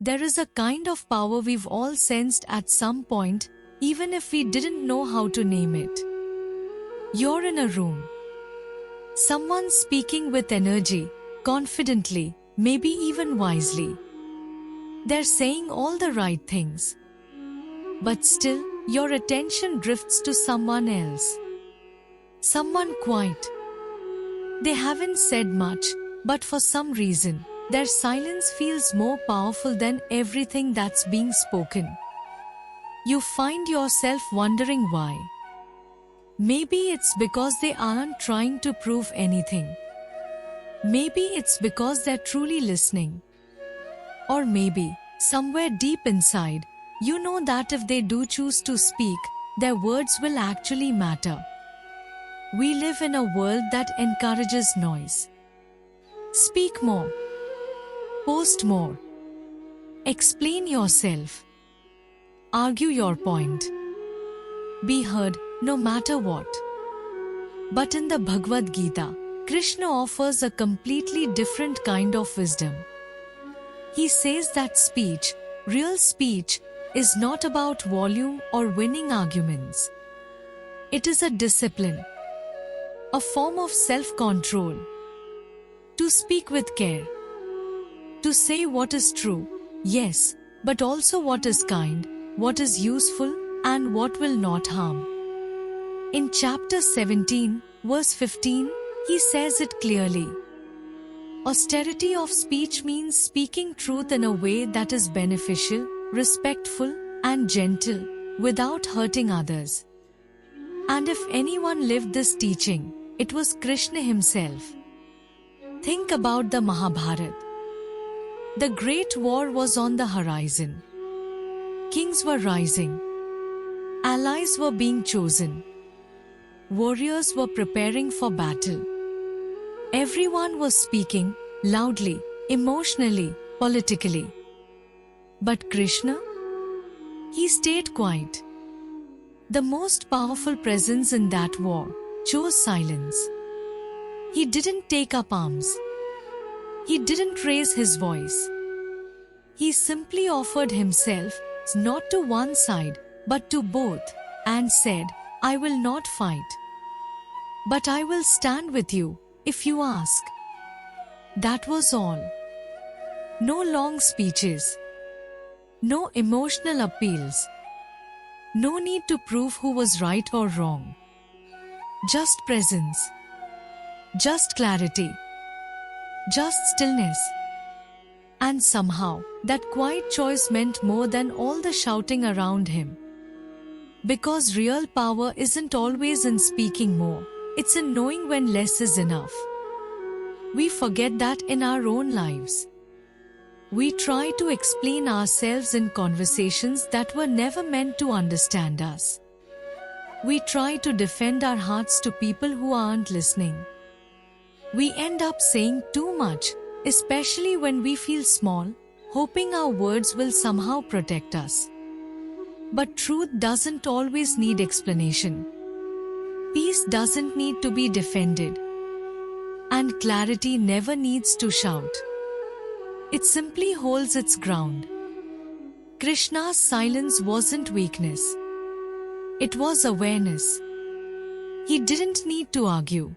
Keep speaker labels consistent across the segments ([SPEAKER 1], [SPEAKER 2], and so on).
[SPEAKER 1] There is a kind of power we've all sensed at some point, even if we didn't know how to name it. You're in a room. Someone's speaking with energy, confidently, maybe even wisely. They're saying all the right things. But still, your attention drifts to someone else. Someone quiet. They haven't said much, but for some reason, their silence feels more powerful than everything that's being spoken. You find yourself wondering why. Maybe it's because they aren't trying to prove anything. Maybe it's because they're truly listening. Or maybe, somewhere deep inside, you know that if they do choose to speak, their words will actually matter. We live in a world that encourages noise. Speak more. Post more. Explain yourself. Argue your point. Be heard no matter what. But in the Bhagavad Gita, Krishna offers a completely different kind of wisdom. He says that speech, real speech, is not about volume or winning arguments. It is a discipline, a form of self-control. To speak with care. To say what is true, yes, but also what is kind, what is useful, and what will not harm. In chapter 17, verse 15, he says it clearly. Austerity of speech means speaking truth in a way that is beneficial, respectful, and gentle, without hurting others. And if anyone lived this teaching, it was Krishna himself. Think about the Mahabharata. The great war was on the horizon. Kings were rising. Allies were being chosen. Warriors were preparing for battle. Everyone was speaking, loudly, emotionally, politically. But Krishna? He stayed quiet. The most powerful presence in that war chose silence. He didn't take up arms. He didn't raise his voice. He simply offered himself, not to one side, but to both, and said, I will not fight. But I will stand with you, if you ask. That was all. No long speeches. No emotional appeals. No need to prove who was right or wrong. Just presence. Just clarity. Just stillness. And somehow, that quiet choice meant more than all the shouting around him. Because real power isn't always in speaking more, it's in knowing when less is enough. We forget that in our own lives. We try to explain ourselves in conversations that were never meant to understand us. We try to defend our hearts to people who aren't listening. We end up saying too much, especially when we feel small, hoping our words will somehow protect us. But truth doesn't always need explanation. Peace doesn't need to be defended. And clarity never needs to shout. It simply holds its ground. Krishna's silence wasn't weakness. It was awareness. He didn't need to argue.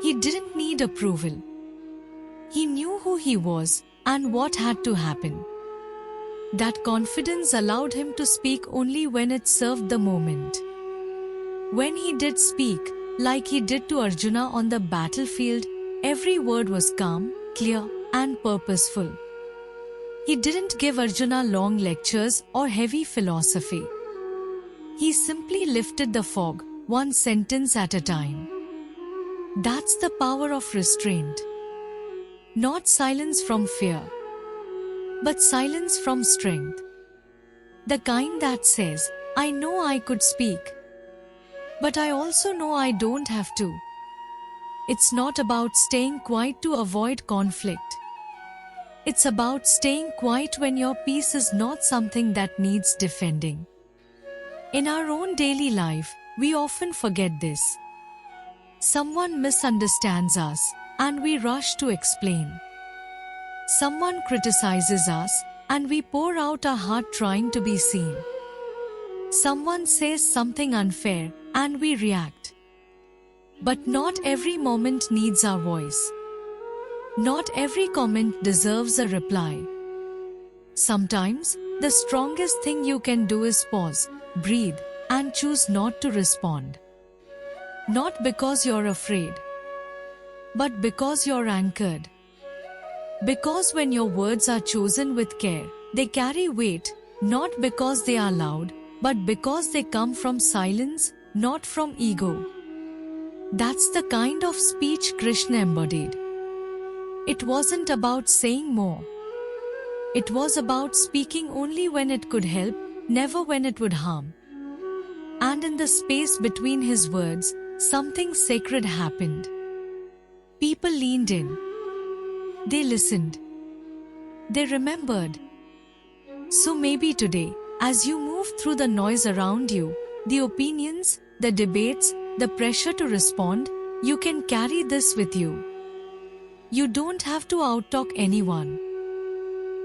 [SPEAKER 1] He didn't need approval. He knew who he was and what had to happen. That confidence allowed him to speak only when it served the moment. When he did speak, like he did to Arjuna on the battlefield, every word was calm, clear, and purposeful. He didn't give Arjuna long lectures or heavy philosophy. He simply lifted the fog, one sentence at a time. That's the power of restraint. Not silence from fear, but silence from strength. The kind that says, I know I could speak, but I also know I don't have to. It's not about staying quiet to avoid conflict. It's about staying quiet when your peace is not something that needs defending. In our own daily life, we often forget this. Someone misunderstands us, and we rush to explain. Someone criticizes us, and we pour out our heart trying to be seen. Someone says something unfair, and we react. But not every moment needs our voice. Not every comment deserves a reply. Sometimes, the strongest thing you can do is pause, breathe, and choose not to respond. Not because you're afraid, but because you're anchored. Because when your words are chosen with care, they carry weight, not because they are loud, but because they come from silence, not from ego. That's the kind of speech Krishna embodied. It wasn't about saying more. It was about speaking only when it could help, never when it would harm. And in the space between his words, something sacred happened. People leaned in. They listened. They remembered. So maybe today, as you move through the noise around you, the opinions, the debates, the pressure to respond, you can carry this with you. You don't have to outtalk anyone.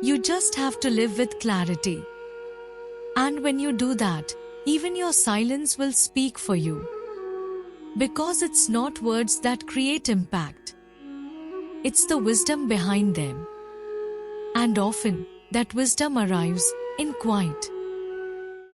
[SPEAKER 1] You just have to live with clarity. And when you do that, even your silence will speak for you. Because it's not words that create impact. It's the wisdom behind them. And often, that wisdom arrives in quiet.